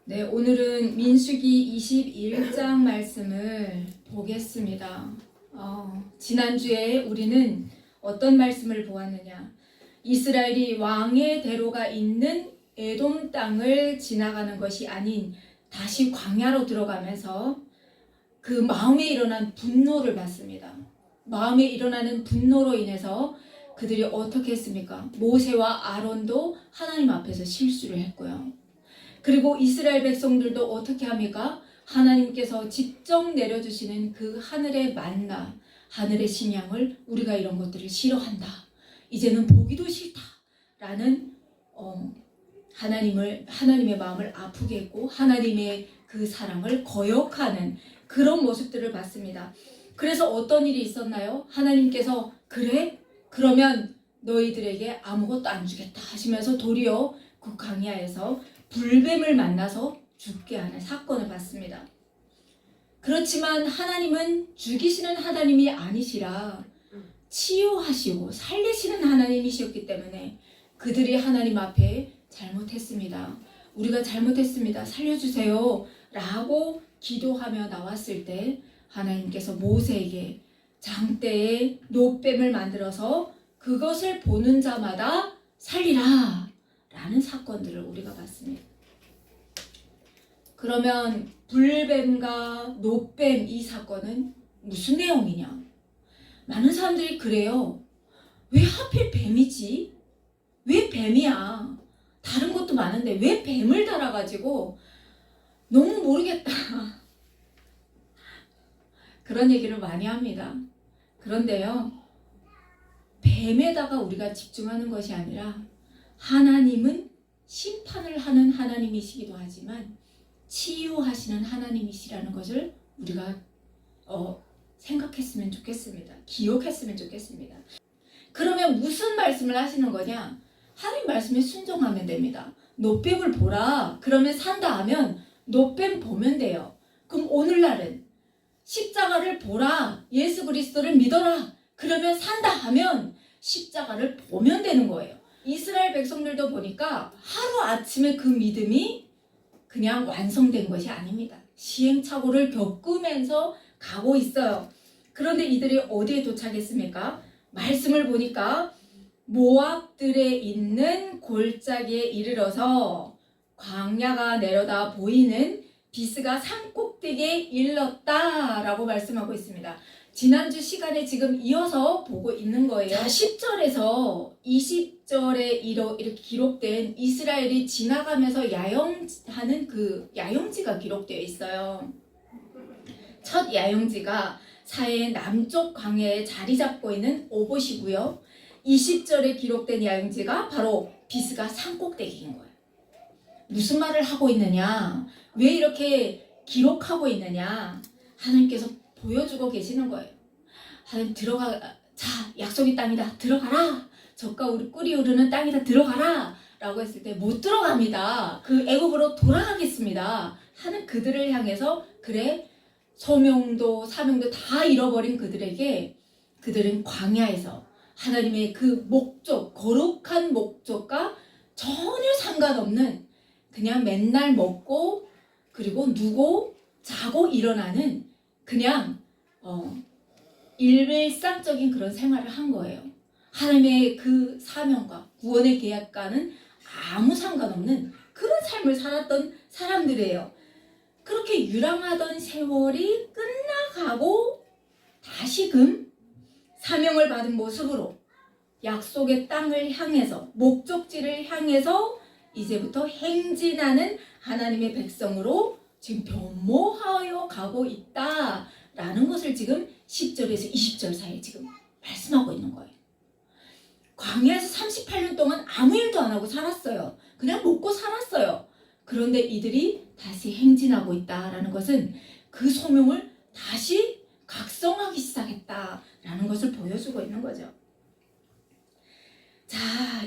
네, 오늘은 민수기 21장 말씀을 보겠습니다. 지난주에 우리는 어떤 말씀을 보았느냐? 이스라엘이 왕의 대로가 있는 에돔 땅을 지나가는 것이 아닌 다시 광야로 들어가면서 그 마음에 일어난 분노를 받습니다. 마음에 일어나는 분노로 인해서 그들이 어떻게 했습니까? 모세와 아론도 하나님 앞에서 실수를 했고요. 그리고 이스라엘 백성들도 어떻게 합니까? 하나님께서 직접 내려주시는 그 하늘의 만나, 하늘의 심양을 우리가 이런 것들을 싫어한다. 이제는 보기도 싫다. 라는 하나님의 마음을 아프게 했고 하나님의 그 사랑을 거역하는 그런 모습들을 봤습니다. 그래서 어떤 일이 있었나요? 하나님께서 그래? 그러면 너희들에게 아무것도 안 주겠다 하시면서 도리어 그 광야에서 불뱀을 만나서 죽게 하는 사건을 봤습니다. 그렇지만 하나님은 죽이시는 하나님이 아니시라 치유하시고 살리시는 하나님이셨기 때문에 그들이 하나님 앞에 잘못했습니다. 우리가 잘못했습니다. 살려주세요. 라고 기도하며 나왔을 때 하나님께서 모세에게 장대에 노뱀을 만들어서 그것을 보는 자마다 살리라 라는 사건들을 우리가 봤습니다. 그러면 불뱀과 노뱀 이 사건은 무슨 내용이냐? 많은 사람들이 그래요. 왜 하필 뱀이지? 왜 뱀이야? 다른 것도 많은데 왜 뱀을 달아가지고 너무 모르겠다. 그런 얘기를 많이 합니다. 그런데요, 뱀에다가 우리가 집중하는 것이 아니라 하나님은 심판을 하는 하나님이시기도 하지만 치유하시는 하나님이시라는 것을 우리가 생각했으면 좋겠습니다. 기억했으면 좋겠습니다. 그러면 무슨 말씀을 하시는 거냐? 하나님 말씀에 순종하면 됩니다. 노뱀을 보라. 그러면 산다 하면 노뱀 보면 돼요. 그럼 오늘날은 십자가를 보라. 예수 그리스도를 믿어라. 그러면 산다 하면 십자가를 보면 되는 거예요. 이스라엘 백성들도 보니까 하루아침에 그 믿음이 그냥 완성된 것이 아닙니다. 시행착오를 겪으면서 가고 있어요. 그런데 이들이 어디에 도착했습니까? 말씀을 보니까 모압들에 있는 골짜기에 이르러서 광야가 내려다 보이는 비스가 산꼭대기에 이르렀다라고 말씀하고 있습니다. 지난주 시간에 지금 이어서 보고 있는 거예요. 자, 10절에서 20절에 이렇게 기록된 이스라엘이 지나가면서 야영하는 그 야영지가 기록되어 있어요. 첫 야영지가 사해의 남쪽 광야에 자리 잡고 있는 오봇이고요. 20절에 기록된 야영지가 바로 비스가 산꼭대기인 거예요. 무슨 말을 하고 있느냐? 왜 이렇게 기록하고 있느냐? 하나님께서 보여주고 계시는 거예요. 하나님 자, 약속의 땅이다. 들어가라. 젖과 꿀이 흐르는 땅이다. 들어가라. 라고 했을 때 못 들어갑니다. 그 애굽으로 돌아가겠습니다. 하는 그들을 향해서 그래 소명도 사명도 다 잃어버린 그들에게 그들은 광야에서 하나님의 그 목적, 거룩한 목적과 전혀 상관없는 그냥 맨날 먹고 그리고 누고 자고 일어나는 그냥 일상적인 그런 생활을 한 거예요. 하나님의 그 사명과 구원의 계약과는 아무 상관없는 그런 삶을 살았던 사람들이에요. 그렇게 유랑하던 세월이 끝나가고 다시금 사명을 받은 모습으로 약속의 땅을 향해서 목적지를 향해서 이제부터 행진하는 하나님의 백성으로 지금 변모하여 가고 있다라는 것을 지금 10절에서 20절 사이에 지금 말씀하고 있는 거예요. 광야에서 38년 동안 아무 일도 안 하고 살았어요. 그냥 먹고 살았어요. 그런데 이들이 다시 행진하고 있다라는 것은 그 소명을 다시 각성하기 시작했다라는 것을 보여주고 있는 거죠. 자,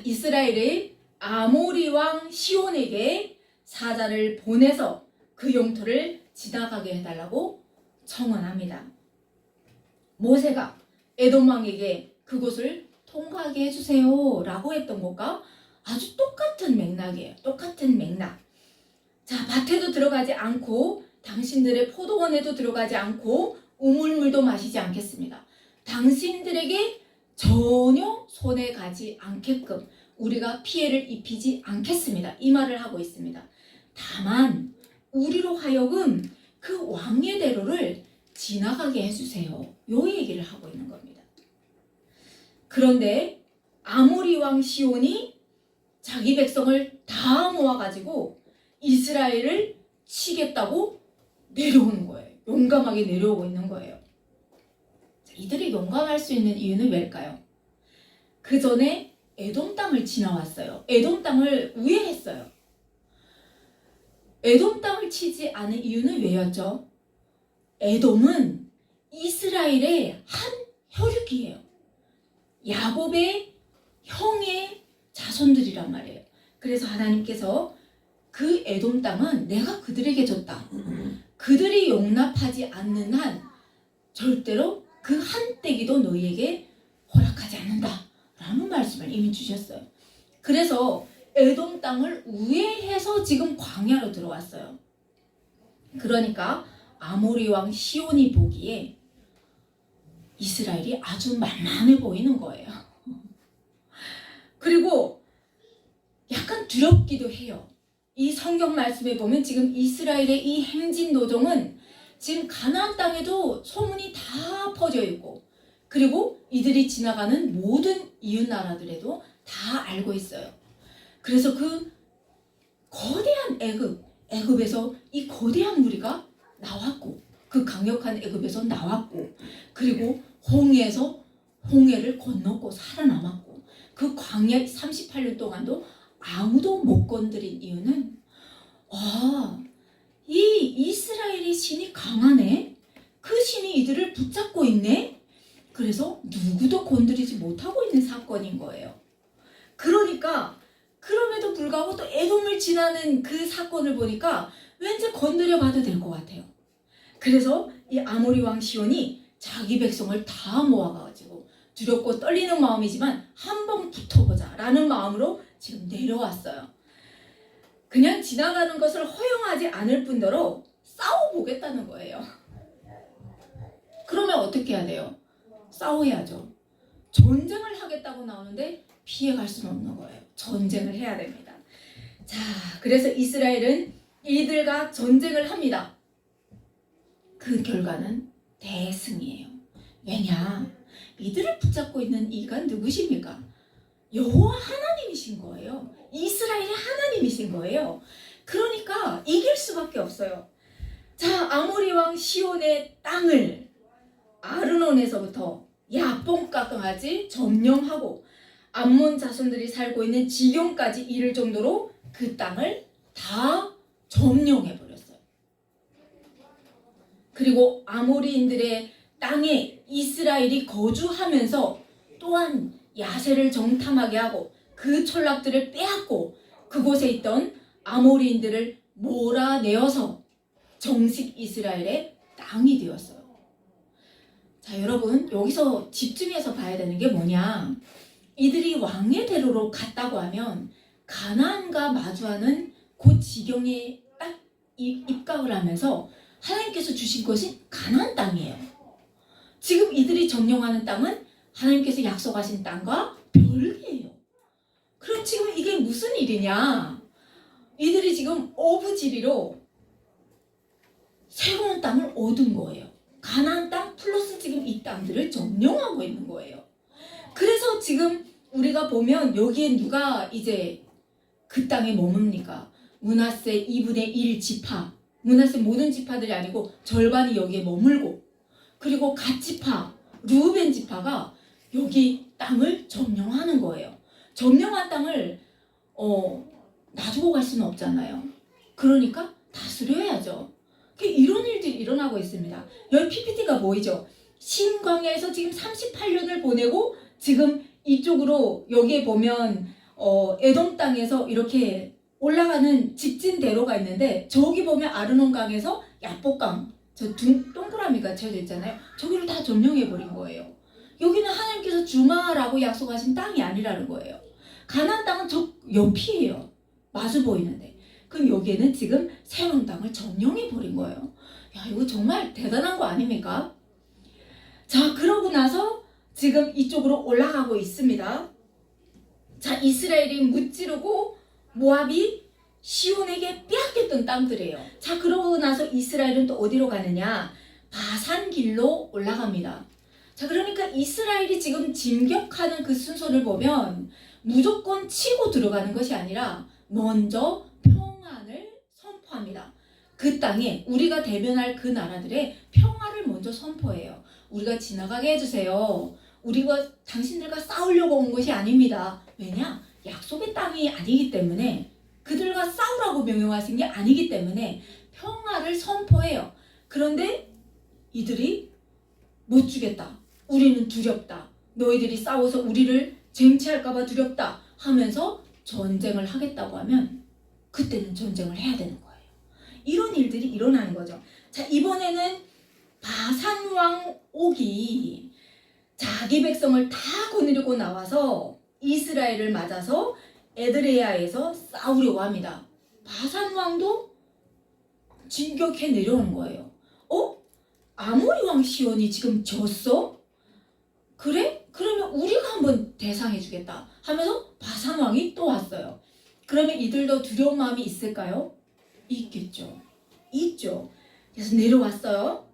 이스라엘의 아모리 왕 시온에게 사자를 보내서 그 영토를 지나가게 해달라고 청원합니다. 모세가 에돔 왕에게 그곳을 통과하게 해주세요 라고 했던 것과 아주 똑같은 맥락이에요. 똑같은 맥락. 자, 밭에도 들어가지 않고 당신들의 포도원에도 들어가지 않고 우물물도 마시지 않겠습니다. 당신들에게 전혀 손에 가지 않게끔 우리가 피해를 입히지 않겠습니다. 이 말을 하고 있습니다. 다만 우리로 하여금 그 왕의 대로를 지나가게 해주세요. 요 얘기를 하고 있는 겁니다. 그런데 아모리 왕 시온이 자기 백성을 다 모아가지고 이스라엘을 치겠다고 내려오는 거예요. 용감하게 내려오고 있는 거예요. 자, 이들이 용감할 수 있는 이유는 왜일까요? 그 전에 에돔 땅을 지나왔어요. 에돔 땅을 우회했어요. 에돔 땅을 치지 않은 이유는 왜였죠? 에돔은 이스라엘의 한 혈육이에요. 야곱의 형의 자손들이란 말이에요. 그래서 하나님께서 그 에돔 땅은 내가 그들에게 줬다. 그들이 용납하지 않는 한 절대로 그 한 떼기도 너희에게 허락하지 않는다. 라는 말씀을 이미 주셨어요. 그래서 에돔 땅을 우회해서 지금 광야로 들어왔어요. 그러니까 아모리 왕 시온이 보기에 이스라엘이 아주 만만해 보이는 거예요. 그리고 약간 두렵기도 해요. 이 성경 말씀에 보면 지금 이스라엘의 이 행진 노동은 지금 가나안 땅에도 소문이 다 퍼져 있고, 그리고 이들이 지나가는 모든 이웃 나라들에도 다 알고 있어요. 그래서 그 거대한 애굽에서 이 거대한 무리가 나왔고, 그 강력한 애굽에서 나왔고, 그리고 홍해에서 홍해를 건넜고 살아남았고, 그 광야 38년 동안도 아무도 못 건드린 이유는 이 이스라엘의 신이 강하네. 그 신이 이들을 붙잡고 있네. 그래서 누구도 건드리지 못하고 있는 사건인 거예요. 그러니까 그럼에도 불구하고 또 에돔을 지나는 그 사건을 보니까 왠지 건드려 봐도 될 것 같아요. 그래서 이 아모리 왕 시온이 자기 백성을 다 모아가지고 두렵고 떨리는 마음이지만 한번 붙어보자 라는 마음으로 지금 내려왔어요. 그냥 지나가는 것을 허용하지 않을 뿐더러 싸워보겠다는 거예요. 그러면 어떻게 해야 돼요? 싸워야죠. 전쟁을 하겠다고 나오는데 피해갈 수는 없는 거예요. 전쟁을 해야 됩니다. 자, 그래서 이스라엘은 이들과 전쟁을 합니다. 그 결과는 대승이에요. 왜냐? 이들을 붙잡고 있는 이가 누구십니까? 여호와 하나님이신 거예요. 이스라엘의 하나님이신 거예요. 그러니까 이길 수밖에 없어요. 자, 아모리 왕 시온의 땅을 아르논에서부터 야뽕까지 점령하고 암몬 자손들이 살고 있는 지경까지 이를 정도로 그 땅을 다 점령해버렸어요. 그리고 아모리인들의 땅에 이스라엘이 거주하면서 또한 야세를 정탐하게 하고 그 촌락들을 빼앗고 그곳에 있던 아모리인들을 몰아내어서 정식 이스라엘의 땅이 되었어요. 자, 여러분, 여기서 집중해서 봐야 되는 게 뭐냐? 이들이 왕의 대로로 갔다고 하면 가나안과 마주하는 그 지경에 딱 입각을 하면서 하나님께서 주신 것이 가나안 땅이에요. 지금 이들이 점령하는 땅은 하나님께서 약속하신 땅과 별개예요. 그럼 지금 이게 무슨 일이냐? 이들이 지금 오부지리로 새로운 땅을 얻은 거예요. 가나안 땅 플러스 지금 이 땅들을 점령하고 있는 거예요. 그래서 지금 우리가 보면 여기에 누가 이제 그 땅에 머뭅니까? 므낫세 2분의 1 지파, 므낫세 모든 지파들이 아니고 절반이 여기에 머물고, 그리고 갓 지파, 르우벤 지파가 여기 땅을 점령하는 거예요. 점령한 땅을 놔두고 갈 수는 없잖아요. 그러니까 다스려야죠. 이런 일들이 일어나고 있습니다. 여기 PPT가 보이죠? 신광야에서 지금 38년을 보내고 지금 이쪽으로 여기에 보면 에돔 땅에서 이렇게 올라가는 직진대로가 있는데, 저기 보면 아르논강에서 야복강, 저 동그라미가 쳐져 있잖아요. 저기를 다 점령해버린 거예요. 여기는 하나님께서 주마라고 약속하신 땅이 아니라는 거예요. 가나안 땅은 저 옆이에요. 마주 보이는데. 그럼 여기에는 지금 새 왕당을 점령해 버린 거예요. 야, 이거 정말 대단한 거 아닙니까? 자, 그러고 나서 지금 이쪽으로 올라가고 있습니다. 자, 이스라엘이 무찌르고 모압이 시온에게 빼앗겼던 땅들이에요. 자, 그러고 나서 이스라엘은 또 어디로 가느냐? 바산 길로 올라갑니다. 자, 그러니까 이스라엘이 지금 진격하는 그 순서를 보면 무조건 치고 들어가는 것이 아니라 먼저 평안을 선포합니다. 그 땅에 우리가 대면할 그 나라들의 평화를 먼저 선포해요. 우리가 지나가게 해주세요. 우리가 당신들과 싸우려고 온 것이 아닙니다. 왜냐? 약속의 땅이 아니기 때문에, 그들과 싸우라고 명령하신 게 아니기 때문에 평화를 선포해요. 그런데 이들이 못 주겠다. 우리는 두렵다. 너희들이 싸워서 우리를 쟁취할까봐 두렵다 하면서 전쟁을 하겠다고 하면 그때는 전쟁을 해야 되는 거예요. 이런 일들이 일어나는 거죠. 자, 이번에는 바산왕 옥이 자기 백성을 다 거느리고 나와서 이스라엘을 맞아서 에드레아에서 싸우려고 합니다. 바산왕도 진격해 내려오는 거예요. 아모리 왕 시온이 지금 졌어? 그래? 그러면 우리가 한번 대상해 주겠다 하면서 바산 왕이 또 왔어요. 그러면 이들도 두려운 마음이 있을까요? 있겠죠. 있죠. 그래서 내려왔어요.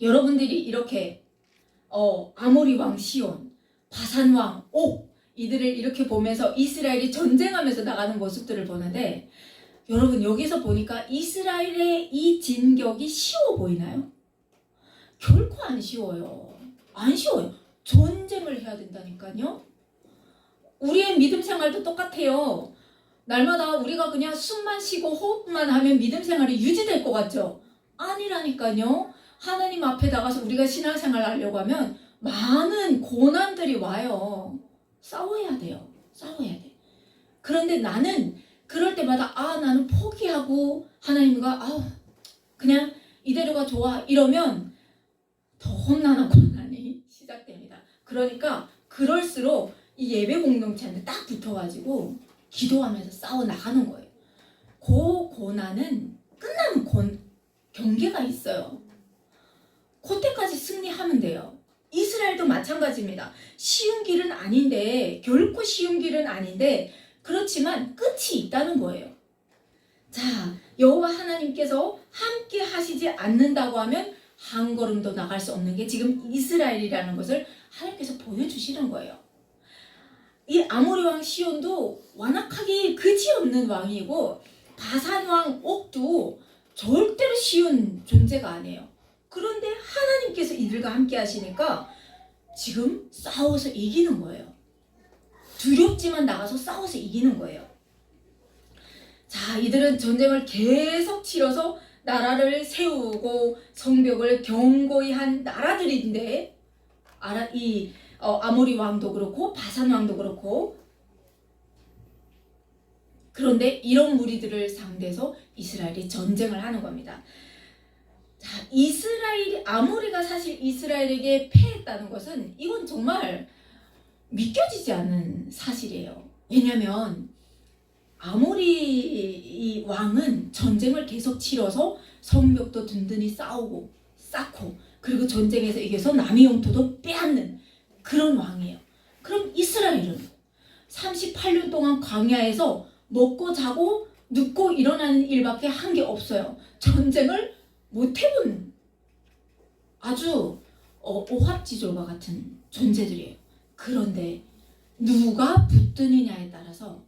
여러분들이 이렇게 아모리 왕 시온, 바산 왕 옥, 이들을 이렇게 보면서 이스라엘이 전쟁하면서 나가는 모습들을 보는데, 여러분 여기서 보니까 이스라엘의 이 진격이 쉬워 보이나요? 결코 안 쉬워요. 안 쉬워요. 전쟁을 해야 된다니까요. 우리의 믿음 생활도 똑같아요. 날마다 우리가 그냥 숨만 쉬고 호흡만 하면 믿음 생활이 유지될 것 같죠? 아니라니까요. 하나님 앞에 나가서 우리가 신앙생활 하려고 하면 많은 고난들이 와요. 싸워야 돼요. 싸워야 돼. 그런데 나는 그럴 때마다 나는 포기하고 하나님과 그냥 이대로가 좋아 이러면 더 험난한 고난이 시작됩니다. 그러니까 그럴수록 이 예배 공동체한테 딱 붙어가지고 기도하면서 싸워 나가는 거예요. 그 고난은 끝나는 경계가 있어요. 그때까지 승리하면 돼요. 이스라엘도 마찬가지입니다. 쉬운 길은 아닌데, 결코 쉬운 길은 아닌데, 그렇지만 끝이 있다는 거예요. 자, 여호와 하나님께서 함께 하시지 않는다고 하면 한 걸음도 나갈 수 없는 게 지금 이스라엘이라는 것을 하나님께서 보여주시는 거예요. 이 아모리 왕 시온도 완악하기 그지없는 왕이고, 바산 왕 옥도 절대로 쉬운 존재가 아니에요. 그런데 하나님께서 이들과 함께 하시니까 지금 싸워서 이기는 거예요. 두렵지만 나가서 싸워서 이기는 거예요. 자, 이들은 전쟁을 계속 치러서 나라를 세우고 성벽을 견고히 한 나라들인데, 아모리 왕도 그렇고 바산 왕도 그렇고, 그런데 이런 무리들을 상대해서 이스라엘이 전쟁을 하는 겁니다. 자, 아모리가 사실 이스라엘에게 패했다는 것은 이건 정말 믿겨지지 않는 사실이에요. 왜냐하면 아모리 왕은 전쟁을 계속 치러서 성벽도 든든히 쌓고 그리고 전쟁에서 이겨서 남의 영토도 빼앗는 그런 왕이에요. 그럼 이스라엘은 38년 동안 광야에서 먹고 자고 눕고 일어나는 일밖에 한 게 없어요. 전쟁을 못 해본 아주 오합지졸과 같은 존재들이에요. 그런데 누가 붙드느냐에 따라서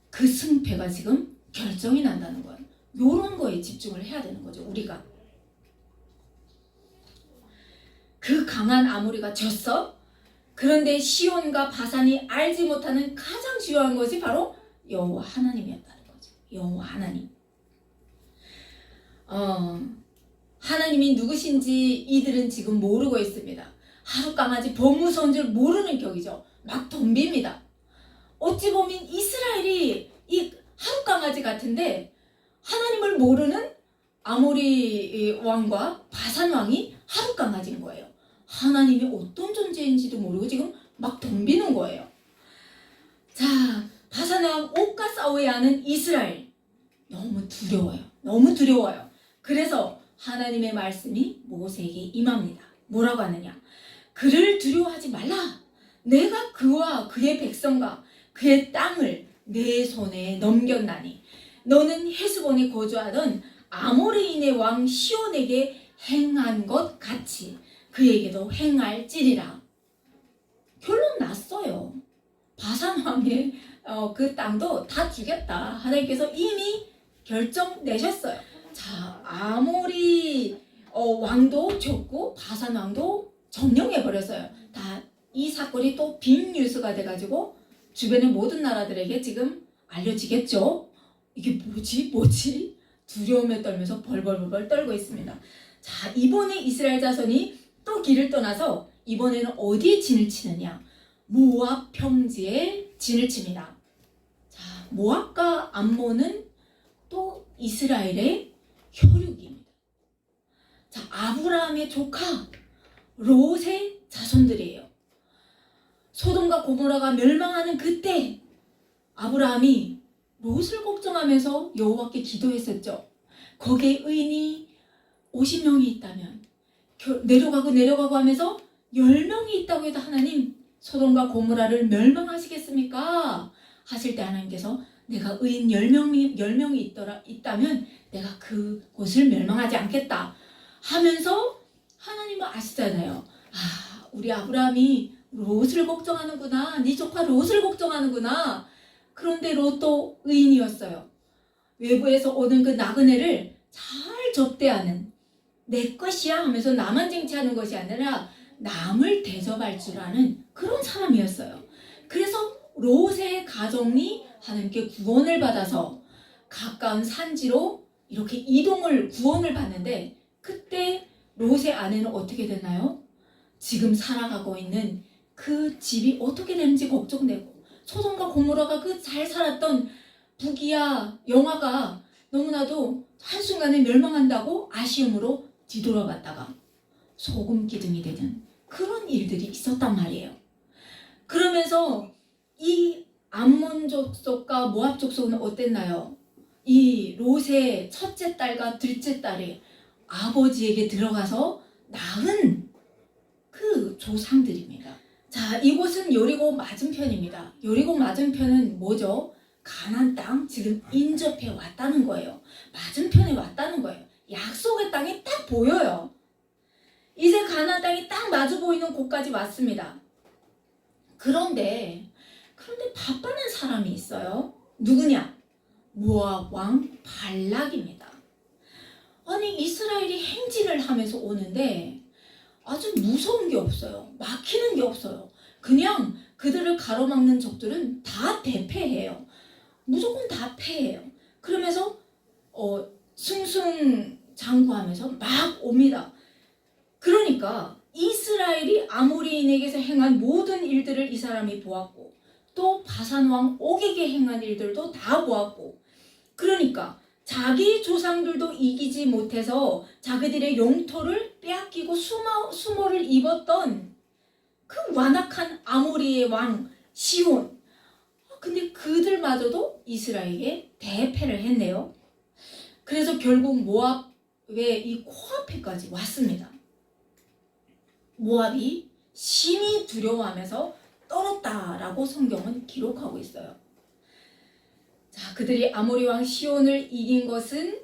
그 승패가 지금 결정이 난다는 거예요. 이런 거에 집중을 해야 되는 거죠. 우리가 그 강한 아모리가 졌어. 그런데 시온과 바산이 알지 못하는 가장 중요한 것이 바로 여호와 하나님이었다는 거죠. 여호와 하나님. 하나님이 누구신지 이들은 지금 모르고 있습니다. 하루 강아지 범무서운 줄 모르는 격이죠. 막 덤빕니다. 어찌 보면 이스라엘이 이 하루 강아지 같은데 하나님을 모르는 아모리 왕과 바산 왕이 하루 강아지인 거예요. 하나님이 어떤 존재인지도 모르고 지금 막 덤비는 거예요. 자, 바산왕 옥과 싸워야 하는 이스라엘. 너무 두려워요. 너무 두려워요. 그래서 하나님의 말씀이 모세에게 임합니다. 뭐라고 하느냐? 그를 두려워하지 말라. 내가 그와 그의 백성과 그의 땅을 내 손에 넘겼나니 너는 헤스본에 거주하던 아모리인의 왕 시온에게 행한 것 같이 그에게도 행할지리라. 결론 났어요. 바산 왕의 그 땅도 다 주겠다. 하나님께서 이미 결정 내셨어요. 자, 아모리 왕도 줬고 바산 왕도 점령해 버렸어요. 다 이 사건이 또 빅뉴스가 돼가지고 주변의 모든 나라들에게 지금 알려지겠죠. 이게 뭐지? 두려움에 떨면서 벌벌벌 떨고 있습니다. 자, 이번에 이스라엘 자손이 또 길을 떠나서 이번에는 어디에 진을 치느냐? 모압 평지에 진을 칩니다. 자, 모압과 암몬은 또 이스라엘의 혈육입니다. 자, 아브라함의 조카 롯의 자손들이에요. 소돔과 고모라가 멸망하는 그때 아브라함이 롯을 걱정하면서 여호와께 기도했었죠. 거기에 의인이 50명이 있다면 내려가고 하면서 10명이 있다고 해도 하나님 소돔과 고모라를 멸망하시겠습니까? 하실 때 하나님께서 내가 의인 10명이 있다면 내가 그곳을 멸망하지 않겠다 하면서 하나님은 아시잖아요. 아, 우리 아브라함이 롯을 걱정하는구나. 네 조카 롯을 걱정하는구나. 그런데 롯도 의인이었어요. 외부에서 오는 그 나그네를 잘 접대하는, 내 것이야 하면서 나만 쟁취하는 것이 아니라 남을 대접할 줄 아는 그런 사람이었어요. 그래서 롯의 가정이 하나님께 구원을 받아서 가까운 산지로 이렇게 구원을 받는데, 그때 롯의 아내는 어떻게 됐나요? 지금 살아가고 있는 그 집이 어떻게 되는지 걱정되고, 소돔과 고모라가 그 잘 살았던 북이야 영화가 너무나도 한순간에 멸망한다고 아쉬움으로 뒤돌아봤다가 소금 기둥이 되는 그런 일들이 있었단 말이에요. 그러면서 이 암몬 족속과 모압 족속은 어땠나요? 이 롯의 첫째 딸과 둘째 딸이 아버지에게 들어가서 낳은 그 조상들입니다. 자, 이곳은 여리고 맞은편입니다. 여리고 맞은편은 뭐죠? 가나안 땅, 지금 인접해 왔다는 거예요. 맞은편에 왔다는 거예요. 약속의 땅이 딱 보여요. 이제 가나안 땅이 딱 마주 보이는 곳까지 왔습니다. 그런데 바빠는 사람이 있어요. 누구냐? 모압 왕 발락입니다. 아니, 이스라엘이 행진을 하면서 오는데 아주 무서운 게 없어요. 막히는 게 없어요. 그냥 그들을 가로막는 적들은 다 대패해요. 무조건 다 패해요. 그러면서 승승장구하면서 막 옵니다. 그러니까 이스라엘이 아모리인에게서 행한 모든 일들을 이 사람이 보았고, 또 바산왕 옥에게 행한 일들도 다 보았고, 그러니까 자기 조상들도 이기지 못해서 자기들의 영토를 빼앗기고 수모를 입었던 그 완악한 아모리의 왕 시온, 근데 그들마저도 이스라엘에게 대패를 했네요. 그래서 결국 모압의 이 코앞에까지 왔습니다. 모압이 심히 두려워하면서 떨었다라고 성경은 기록하고 있어요. 자, 그들이 아모리 왕 시온을 이긴 것은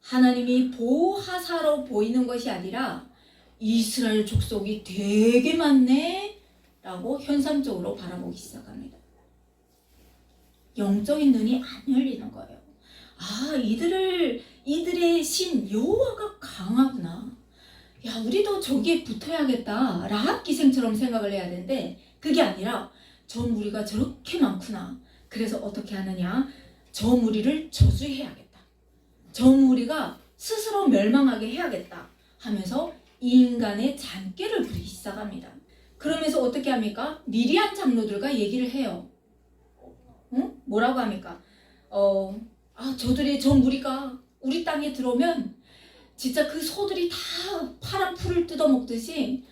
하나님이 보호하사로 보이는 것이 아니라 이스라엘 족속이 되게 많네 라고 현상적으로 바라보기 시작합니다. 영적인 눈이 안 열리는 거예요. 아, 이들의 신 여호와가 강하구나. 야, 우리도 저기에 붙어야겠다. 라합 기생처럼 생각을 해야 되는데 그게 아니라 저 무리가 저렇게 많구나. 그래서 어떻게 하느냐? 저 무리를 저주해야겠다. 저 무리가 스스로 멸망하게 해야겠다 하면서 인간의 잔꾀를 부리기 시작합니다. 그러면서 어떻게 합니까? 미리안 장로들과 얘기를 해요. 뭐라고 합니까? 저 무리가 우리 땅에 들어오면 진짜 그 소들이 다 파란 풀을 뜯어먹듯이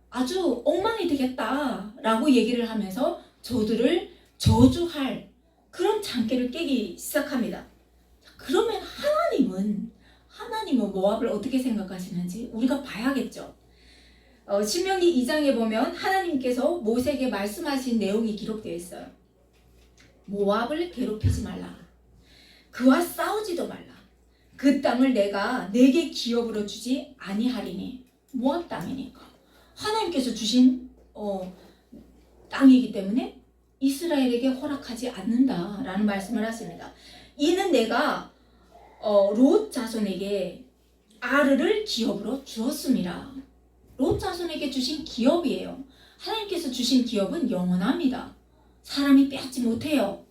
아주 엉망이 되겠다라고 얘기를 하면서 저들을 저주할 그런 장깨를 깨기 시작합니다. 그러면 하나님은 모압을 어떻게 생각하시는지 우리가 봐야겠죠. 신명기 2장에 보면 하나님께서 모세에게 말씀하신 내용이 기록되어 있어요. 모압을 괴롭히지 말라. 그와 싸우지도 말라. 그 땅을 내가 내게 기업으로 주지 아니하리니. 모압 땅이니까 하나님께서 주신 땅이기 때문에 이스라엘에게 허락하지 않는다라는 말씀을 하십니다. 이는 내가 롯 자손에게 아르를 기업으로 주었습니다. 롯 자손에게 주신 기업이에요. 하나님께서 주신 기업은 영원합니다. 사람이 빼앗지 못해요.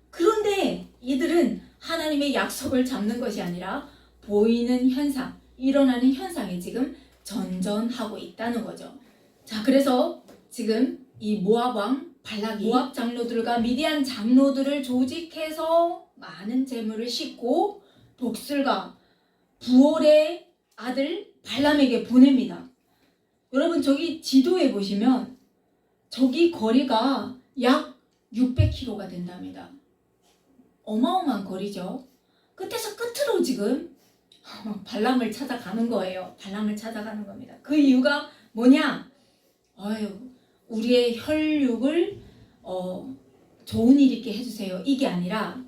그런데 이들은 하나님의 약속을 잡는 것이 아니라 보이는 현상, 일어나는 현상에 지금 전전하고 있다는 거죠. 자, 그래서 지금 이 모압 왕 발락이 모압 장로들과 미디안 장로들을 조직해서 많은 재물을 싣고 복술과 부올의 아들 발람에게 보냅니다. 여러분, 저기 지도에 보시면 저기 거리가 약 600km가 된답니다. 어마어마한 거리죠. 끝에서 끝으로 지금 발람을 찾아가는 거예요. 발람을 찾아가는 겁니다. 그 이유가 뭐냐? 우리의 혈육을 좋은 일 있게 해주세요. 이게 아니라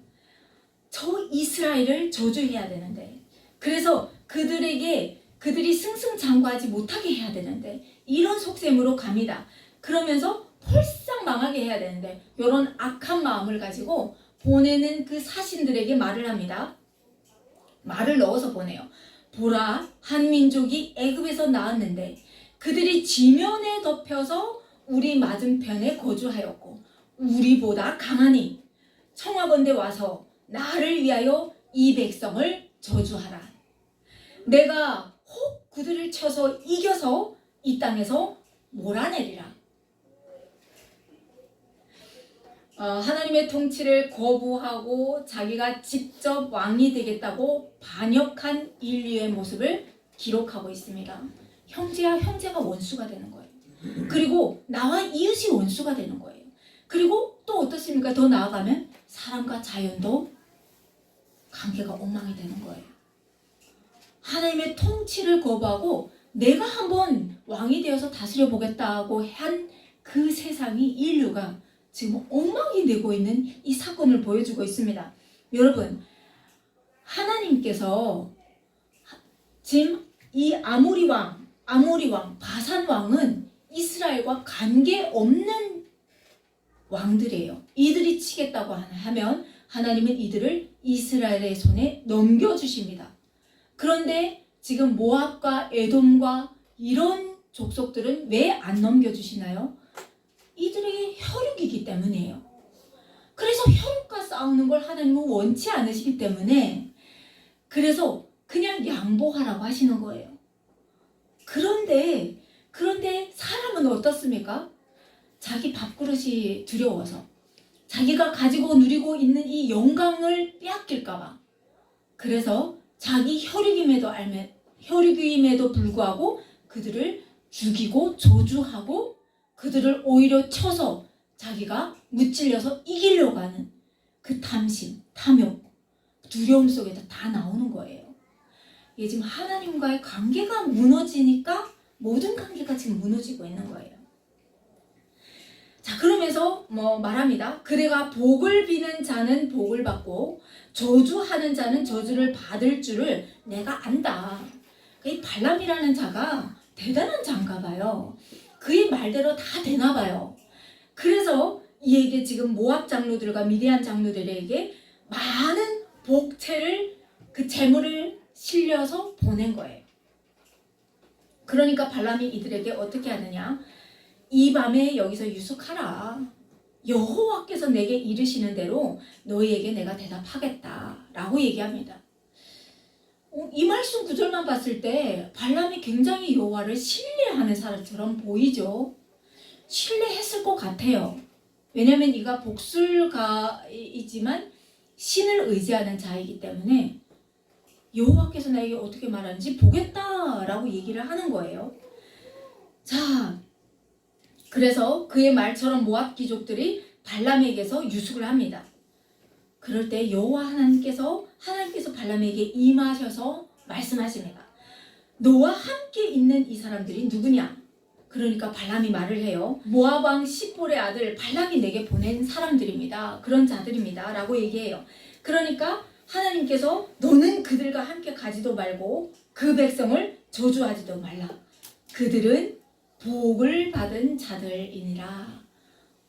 저 이스라엘을 저주해야 되는데, 그래서 그들이 승승장구하지 못하게 해야 되는데 이런 속셈으로 갑니다. 그러면서 폴싹 망하게 해야 되는데 이런 악한 마음을 가지고 보내는 그 사신들에게 말을 합니다. 말을 넣어서 보내요. 보라, 한 민족이 애굽에서 나왔는데 그들이 지면에 덮여서 우리 맞은편에 거주하였고 우리보다 강하니 청하건대 와서 나를 위하여 이 백성을 저주하라. 내가 혹 그들을 쳐서 이겨서 이 땅에서 몰아내리라. 하나님의 통치를 거부하고 자기가 직접 왕이 되겠다고 반역한 인류의 모습을 기록하고 있습니다. 형제가 원수가 되는 거예요. 그리고 나와 이웃이 원수가 되는 거예요. 그리고 또 어떻습니까? 더 나아가면 사람과 자연도 관계가 엉망이 되는 거예요. 하나님의 통치를 거부하고 내가 한번 왕이 되어서 다스려 보겠다고 한 그 세상이, 인류가 지금 엉망이 되고 있는 이 사건을 보여주고 있습니다. 여러분, 하나님께서 지금 이 아모리 왕, 바산 왕은 이스라엘과 관계없는 왕들이에요. 이들이 치겠다고 하면 하나님은 이들을 이스라엘의 손에 넘겨주십니다. 그런데 지금 모압과 에돔과 이런 족속들은 왜 안 넘겨주시나요? 이들에게 혈육이기 때문이에요. 그래서 혈육과 싸우는 걸 하나님은 원치 않으시기 때문에 그래서 그냥 양보하라고 하시는 거예요. 그런데 사람은 어떻습니까? 자기 밥그릇이 두려워서 자기가 가지고 누리고 있는 이 영광을 빼앗길까봐, 그래서 자기 혈육임에도 불구하고 그들을 죽이고 저주하고 그들을 오히려 쳐서 자기가 무찔려서 이기려고 하는 그 탐심, 탐욕, 두려움 속에서 다 나오는 거예요. 이게 지금 하나님과의 관계가 무너지니까 모든 관계가 지금 무너지고 있는 거예요. 자, 그러면서 말합니다. 그대가 복을 비는 자는 복을 받고 저주하는 자는 저주를 받을 줄을 내가 안다. 이 발람이라는 자가 대단한 자인가 봐요. 그의 말대로 다 되나 봐요. 그래서 이에게 지금 모압 장로들과 미디안 장로들에게 많은 복채를, 그 재물을 실려서 보낸 거예요. 그러니까 발람이 이들에게 어떻게 하느냐? 이 밤에 여기서 유숙하라. 여호와께서 내게 이르시는 대로 너희에게 내가 대답하겠다 라고 얘기합니다. 이 말씀 구절만 봤을 때 발람이 굉장히 여호와를 신뢰하는 사람처럼 보이죠. 신뢰했을 것 같아요. 왜냐하면 이가 복술가이지만 신을 의지하는 자이기 때문에 여호와께서 나에게 어떻게 말하는지 보겠다라고 얘기를 하는 거예요. 자, 그래서 그의 말처럼 모압 귀족들이 발람에게서 유숙을 합니다. 그럴 때 여호와 하나님께서 발람에게 임하셔서 말씀하십니다. 너와 함께 있는 이 사람들이 누구냐? 그러니까 발람이 말을 해요. 모압 왕 십볼의 아들 발람이 내게 보낸 사람들입니다. 그런 자들입니다. 라고 얘기해요. 그러니까 하나님께서 너는 그들과 함께 가지도 말고 그 백성을 저주하지도 말라. 그들은 복을 받은 자들이니라.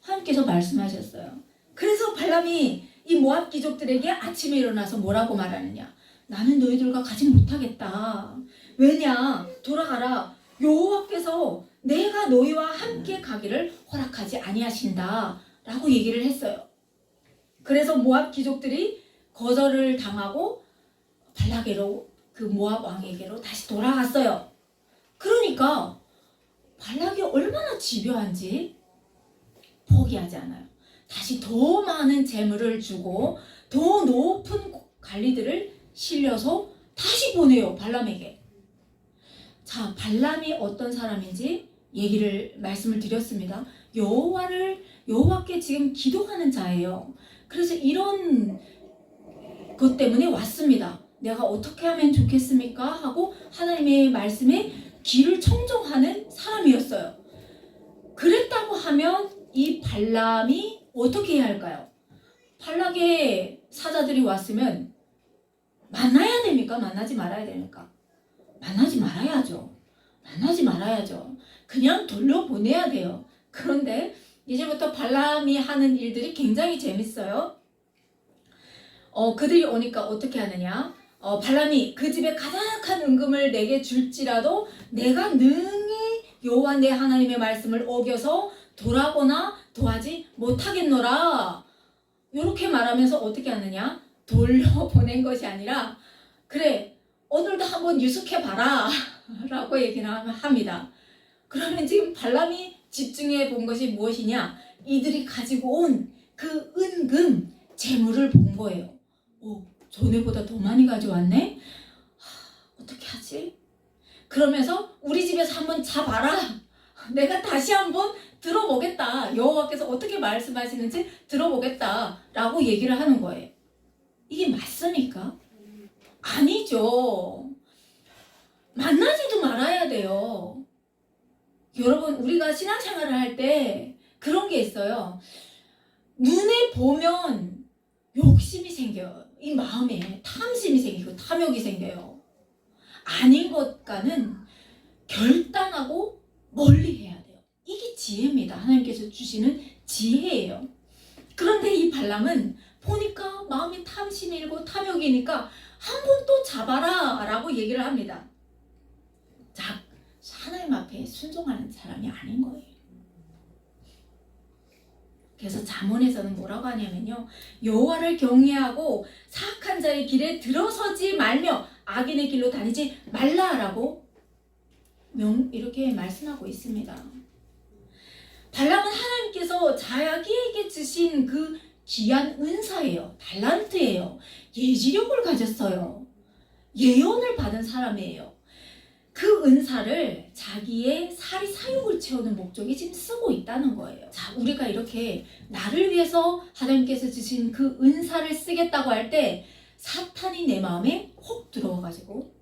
하나님께서 말씀하셨어요. 그래서 발람이 이 모압 귀족들에게 아침에 일어나서 뭐라고 말하느냐? 나는 너희들과 가지 못하겠다. 왜냐? 돌아가라. 여호와께서 내가 너희와 함께 가기를 허락하지 아니하신다. 라고 얘기를 했어요. 그래서 모압 귀족들이 거절을 당하고 발락에로 그 모압 왕에게로 다시 돌아갔어요. 그러니까 발락이 얼마나 집요한지 포기하지 않아요. 다시 더 많은 재물을 주고 더 높은 관리들을 실려서 다시 보내요. 발람에게. 자, 발람이 어떤 사람인지 말씀을 드렸습니다. 여호와께 지금 기도하는 자예요. 그래서 이런 것 때문에 왔습니다. 내가 어떻게 하면 좋겠습니까? 하고 하나님의 말씀에 귀를 청정하는 사람이었어요. 그랬다고 하면 이 발람이 어떻게 해야 할까요? 발락의 사자들이 왔으면 만나야 됩니까? 만나지 말아야 됩니까? 만나지 말아야죠. 만나지 말아야죠. 그냥 돌려보내야 돼요. 그런데 이제부터 발람이 하는 일들이 굉장히 재밌어요. 그들이 오니까 어떻게 하느냐? 발람이 그 집에 가득한 은금을 내게 줄지라도 내가 능히 여호와 내 하나님의 말씀을 어겨서 돌아보나 도하지 못하겠노라. 이렇게 말하면서 어떻게 하느냐? 돌려보낸 것이 아니라 그래 오늘도 한번 유숙해봐라 라고 얘기를 합니다. 그러면 지금 발람이 집중해 본 것이 무엇이냐? 이들이 가지고 온 그 은금 재물을 본 거예요. 전에보다 더 많이 가져왔네? 어떻게 하지? 그러면서 우리 집에서 한번 자봐라. 내가 다시 한번 들어보겠다. 여호와께서 어떻게 말씀하시는지 들어보겠다 라고 얘기를 하는 거예요. 이게 맞습니까? 아니죠. 만나지도 말아야 돼요. 여러분, 우리가 신앙생활을 할 때 그런 게 있어요. 눈에 보면 욕심이 생겨요. 이 마음에 탐심이 생기고 탐욕이 생겨요. 아닌 것과는 결단하고 멀리 해야 돼요. 이게 지혜입니다. 하나님께서 주시는 지혜예요. 그런데 이 발람은 보니까 마음에 탐심이 일고 탐욕이니까 한 번 또 잡아라 라고 얘기를 합니다. 자, 하나님 앞에 순종하는 사람이 아닌 거예요. 그래서 잠언에서는 뭐라고 하냐면요, 여호와를 경외하고 사악한 자의 길에 들어서지 말며 악인의 길로 다니지 말라라고 이렇게 말씀하고 있습니다. 발람은 하나님께서 자기에게 주신 그 귀한 은사예요. 달란트예요. 예지력을 가졌어요. 예언을 받은 사람이에요. 그 은사를 자기의 사용을 채우는 목적에 지금 쓰고 있다는 거예요. 자, 우리가 이렇게 나를 위해서 하나님께서 주신 그 은사를 쓰겠다고 할 때 사탄이 내 마음에 혹 들어와가지고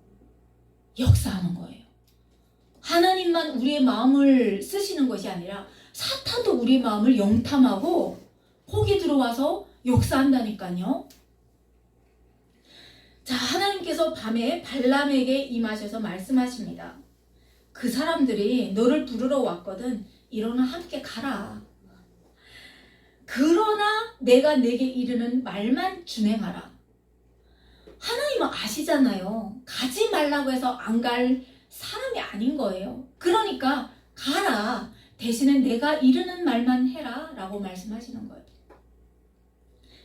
역사하는 거예요. 하나님만 우리의 마음을 쓰시는 것이 아니라 사탄도 우리의 마음을 영탐하고 혹이 들어와서 역사한다니까요. 자, 하나님께서 밤에 발람에게 임하셔서 말씀하십니다. 그 사람들이 너를 부르러 왔거든. 일어나 함께 가라. 그러나 내가 내게 이르는 말만 준행하라. 하나님은 아시잖아요. 가지 말라고 해서 안 갈 사람이 아닌 거예요. 그러니까 가라. 대신에 내가 이르는 말만 해라 라고 말씀하시는 거예요.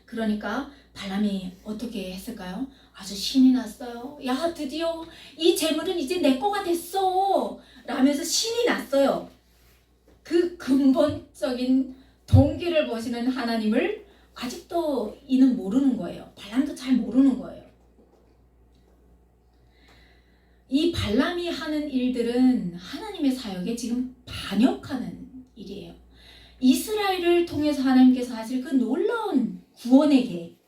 그러니까 발람이 어떻게 했을까요? 아주 신이 났어요. 야, 드디어 이 재물은 이제 내 거가 됐어 라면서 신이 났어요. 그 근본적인 동기를 보시는 하나님을 아직도 이는 모르는 거예요. 발람도 잘 모르는 거예요. 이 발람이 하는 일들은 하나님의 사역에 지금 반역하는 일이에요. 이스라엘을 통해서 하나님께서 하실 그 놀라운 구원의 계획,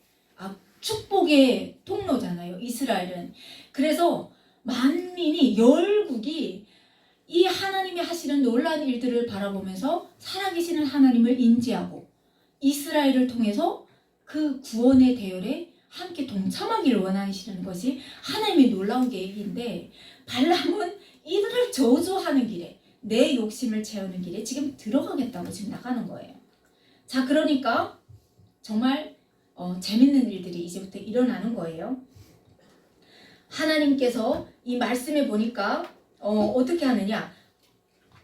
축복의 통로잖아요. 이스라엘은. 그래서 만민이 열국이 이 하나님이 하시는 놀라운 일들을 바라보면서 살아계시는 하나님을 인지하고 이스라엘을 통해서 그 구원의 대열에 함께 동참하기를 원하시는 것이 하나님의 놀라운 계획인데, 발람은 이들을 저주하는 길에, 내 욕심을 채우는 길에 지금 들어가겠다고 지금 나가는 거예요. 자, 그러니까 정말 재밌는 일들이 이제부터 일어나는 거예요. 하나님께서 이 말씀에 보니까 어떻게 하느냐,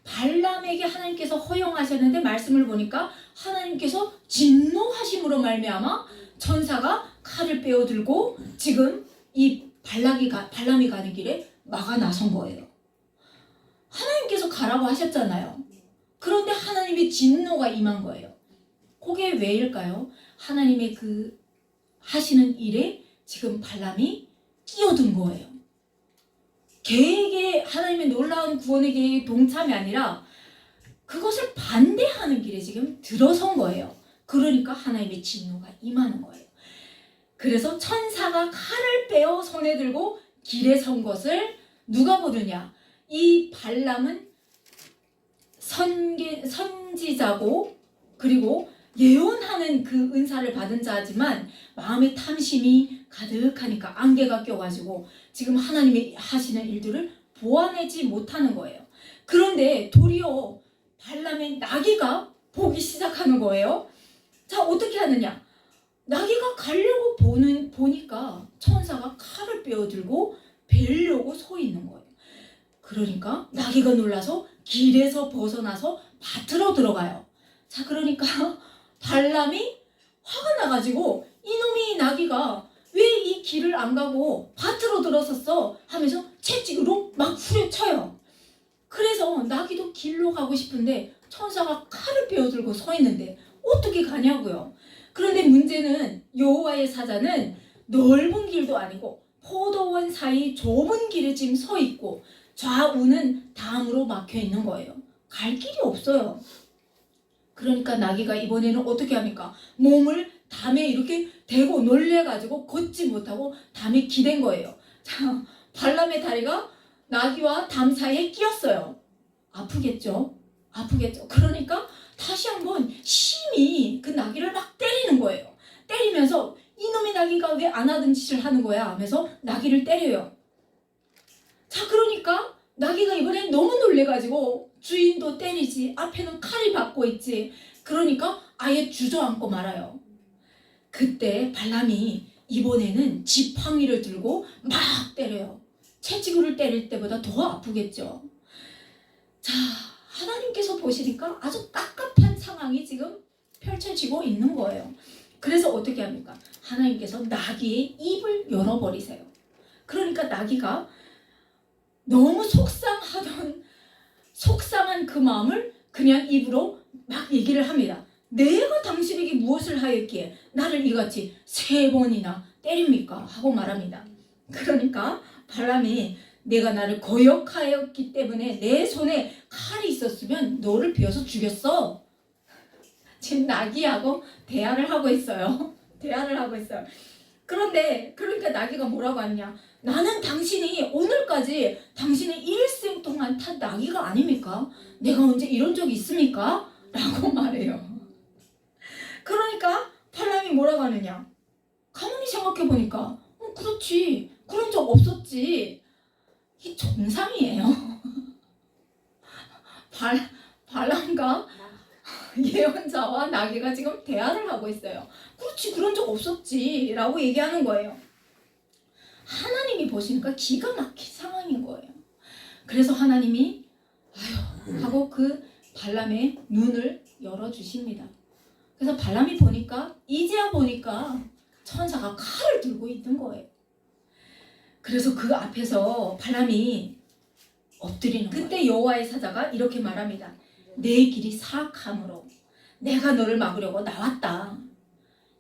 발람에게 하나님께서 허용하셨는데 말씀을 보니까 하나님께서 진노하심으로 말미암아 천사가 칼을 빼어들고 지금 이 발람이 가는 길에 막아 나선 거예요. 하나님께서 가라고 하셨잖아요. 그런데 하나님의 진노가 임한 거예요. 그게 왜일까요? 하나님의 그 하시는 일에 지금 발람이 끼어든 거예요. 계획에, 하나님의 놀라운 구원의 계획에 동참이 아니라 그것을 반대하는 길에 지금 들어선 거예요. 그러니까 하나님의 진노가 임하는 거예요. 그래서 천사가 칼을 빼어 손에 들고 길에 선 것을 누가 보느냐? 이 발람은 선지자고 그리고 예언하는 그 은사를 받은 자지만 마음의 탐심이 가득하니까 안개가 껴가지고 지금 하나님이 하시는 일들을 보아내지 못하는 거예요. 그런데 도리어 발람의 나귀가 보기 시작하는 거예요. 자, 어떻게 하느냐? 나귀가 가려고 보니까 천사가 칼을 빼어들고 벨려고 서 있는 거예요. 그러니까 나귀가 놀라서 길에서 벗어나서 밭으로 들어가요. 자, 그러니까 발람이 화가 나가지고 이놈이 나귀가 왜 이 길을 안 가고 밭으로 들어섰어 하면서 채찍으로 막 후려쳐요. 그래서 나귀도 길로 가고 싶은데 천사가 칼을 빼어들고 서 있는데 어떻게 가냐고요. 그런데 문제는 여호와의 사자는 넓은 길도 아니고 포도원 사이 좁은 길에 지금 서 있고 좌우는 담으로 막혀 있는 거예요. 갈 길이 없어요. 그러니까 나귀가 이번에는 어떻게 합니까? 몸을 담에 이렇게 대고 놀래가지고 걷지 못하고 담에 기댄 거예요. 자, 발람의 다리가 나귀와 담 사이에 끼었어요. 아프겠죠? 아프겠죠? 그러니까 다시 한번 심히 그 나귀를 막 때리는 거예요. 때리면서 이놈의 나귀가 왜 안 하던 짓을 하는 거야 하면서 나귀를 때려요. 자, 그러니까 나귀가 이번엔 너무 놀래가지고 주인도 때리지, 앞에는 칼이 받고 있지. 그러니까 아예 주저앉고 말아요. 그때 발람이 이번에는 지팡이를 들고 막 때려요. 채찍으로 때릴 때보다 더 아프겠죠. 자, 하나님께서 보시니까 아주 깝깝한 상황이 지금 펼쳐지고 있는 거예요. 그래서 어떻게 합니까? 하나님께서 나귀의 입을 열어버리세요. 그러니까 나귀가 너무 속상한 그 마음을 그냥 입으로 막 얘기를 합니다. 내가 당신에게 무엇을 하였기에 나를 이같이 3번이나 때립니까? 하고 말합니다. 그러니까 발람이 내가 나를 거역하였기 때문에 내 손에 칼이 있었으면 너를 베어서 죽였어. 지금 나귀하고 대화를 하고 있어요. 대화를 하고 있어요. 그런데 그러니까 나귀가 뭐라고 하느냐? 나는 당신이 오늘까지 당신의 일생 동안 탄 나귀가 아닙니까? 내가 언제 이런 적이 있습니까? 라고 말해요. 그러니까 발람이 뭐라고 하느냐? 가만히 생각해보니까 그렇지, 그런 적 없었지. 이게 정상이에요. 발람과 예언자와 나귀가 지금 대화를 하고 있어요. 그렇지, 그런 적 없었지 라고 얘기하는 거예요. 하나님이 보시니까 기가 막힌 상황인 거예요. 그래서 하나님이 아유 하고 그 발람의 눈을 열어주십니다. 그래서 발람이 보니까 이제야 보니까 천사가 칼을 들고 있는 거예요. 그래서 그 앞에서 발람이 엎드리는 거예요. 그때 여호와의 사자가 이렇게 말합니다. 내 길이 사악함으로 내가 너를 막으려고 나왔다.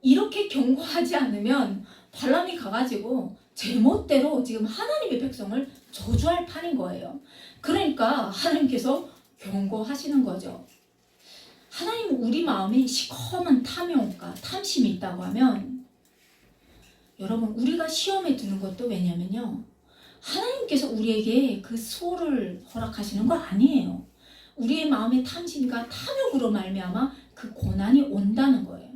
이렇게 경고하지 않으면 발람이 가가지고 제멋대로 지금 하나님의 백성을 저주할 판인 거예요. 그러니까 하나님께서 경고하시는 거죠. 하나님, 우리 마음에 시커먼 탐욕과 탐심이 있다고 하면 여러분, 우리가 시험에 드는 것도 왜냐면요, 하나님께서 우리에게 그 수호를 허락하시는 거 아니에요. 우리의 마음의 탐심과 탐욕으로 말미암아 그 고난이 온다는 거예요.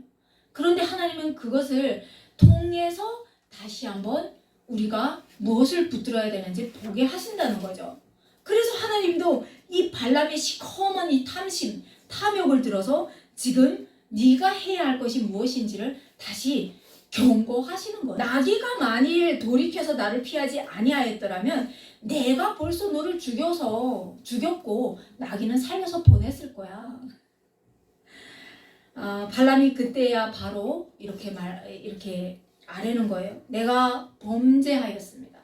그런데 하나님은 그것을 통해서 다시 한번 우리가 무엇을 붙들어야 되는지 보게 하신다는 거죠. 그래서 하나님도 이 발람의 시커먼 이 탐심, 탐욕을 들어서 지금 네가 해야 할 것이 무엇인지를 다시 경고하시는 거예요. 나귀가 만일 돌이켜서 나를 피하지 아니하였더라면 내가 벌써 너를 죽였고 나귀는 살려서 보냈을 거야. 발람이 그때야 바로 이렇게 아뢰는 거예요. 내가 범죄하였습니다.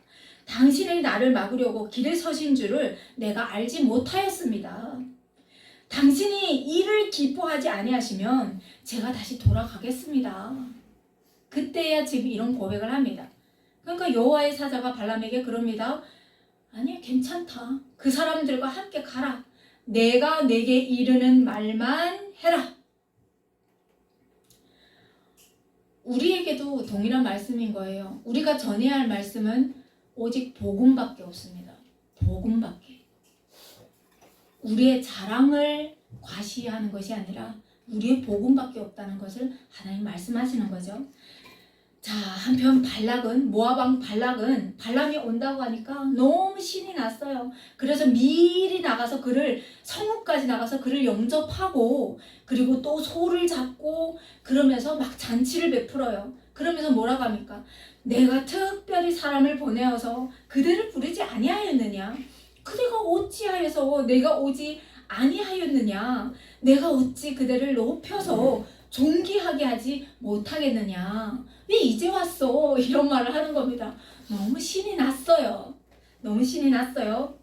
당신이 나를 막으려고 길에 서신 줄을 내가 알지 못하였습니다. 당신이 이를 기뻐하지 아니하시면 제가 다시 돌아가겠습니다. 그때야 지금 이런 고백을 합니다. 그러니까 여호와의 사자가 발람에게 그럽니다. 아니, 괜찮다. 그 사람들과 함께 가라. 내가 내게 이르는 말만 해라. 우리에게도 동일한 말씀인 거예요. 우리가 전해야 할 말씀은 오직 복음밖에 없습니다. 복음밖에. 우리의 자랑을 과시하는 것이 아니라 우리의 복음밖에 없다는 것을 하나님 말씀하시는 거죠. 자, 한편 모압 왕 발락은 발람이 온다고 하니까 너무 신이 났어요. 그래서 미리 나가서 성읍까지 나가서 그를 영접하고, 그리고 또 소를 잡고 그러면서 막 잔치를 베풀어요. 그러면서 뭐라고 합니까? 내가 특별히 사람을 보내어서 그들을 부르지 아니하였느냐? 그대가 어찌하여서 내가 오지 아니하였느냐? 내가 어찌 그들을 높여서 존귀하게 하지 못하겠느냐? 왜 이제 왔어? 이런 말을 하는 겁니다. 너무 신이 났어요. 너무 신이 났어요.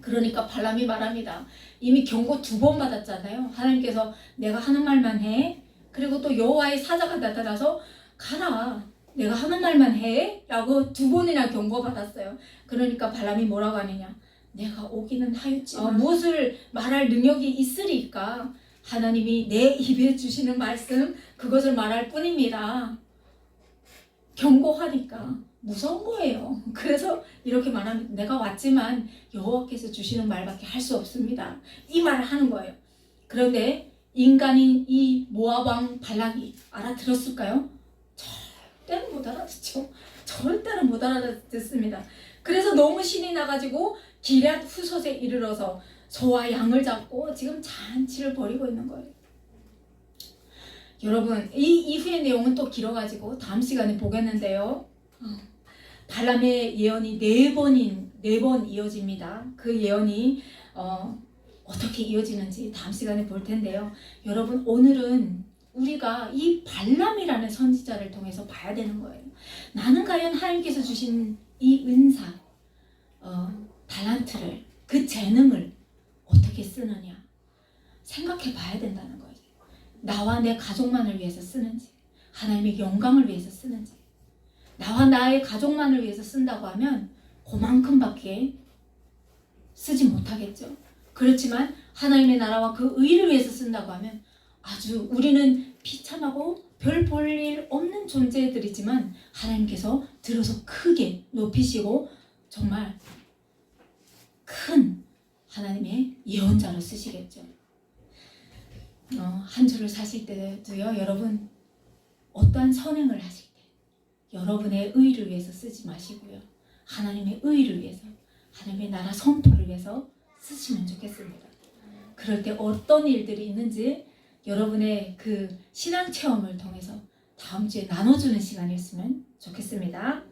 그러니까 발람이 말합니다. 이미 경고 2번 받았잖아요. 하나님께서 내가 하는 말만 해. 그리고 또 여호와의 사자가 나타나서 가라. 내가 하는 말만 해. 라고 2번이나 경고받았어요. 그러니까 발람이 뭐라고 하느냐? 내가 오기는 하였지만 무엇을 말할 능력이 있으리까? 하나님이 내 입에 주시는 말씀, 그것을 말할 뿐입니다. 경고하니까 무서운 거예요. 그래서 이렇게 말하면 내가 왔지만 여호와께서 주시는 말밖에 할 수 없습니다. 이 말을 하는 거예요. 그런데 인간인 이 모압 왕 발락이 알아들었을까요? 절대로 못 알아듣죠. 절대로 못 알아듣습니다. 그래서 너무 신이 나가지고 기럇 후솥에 이르러서 소와 양을 잡고 지금 잔치를 벌이고 있는 거예요. 여러분, 이 이후의 내용은 또 길어가지고 다음 시간에 보겠는데요. 발람의 예언이 4번 이어집니다. 그 예언이 어떻게 이어지는지 다음 시간에 볼 텐데요. 여러분, 오늘은 우리가 이 발람이라는 선지자를 통해서 봐야 되는 거예요. 나는 과연 하나님께서 주신 이 은사, 달란트를, 그 재능을 어떻게 쓰느냐 생각해 봐야 된다는 거예요. 나와 내 가족만을 위해서 쓰는지, 하나님의 영광을 위해서 쓰는지. 나와 나의 가족만을 위해서 쓴다고 하면 그만큼밖에 쓰지 못하겠죠. 그렇지만 하나님의 나라와 그 의를 위해서 쓴다고 하면 아주 우리는 비참하고 별 볼 일 없는 존재들이지만 하나님께서 들어서 크게 높이시고 정말 큰 하나님의 예언자로 쓰시겠죠. 한 주를 사실 때도요, 여러분 어떠한 선행을 하실 때 여러분의 의를 위해서 쓰지 마시고요, 하나님의 의를 위해서, 하나님의 나라 선포를 위해서 쓰시면 좋겠습니다. 그럴 때 어떤 일들이 있는지 여러분의 그 신앙 체험을 통해서 다음 주에 나눠주는 시간이었으면 좋겠습니다.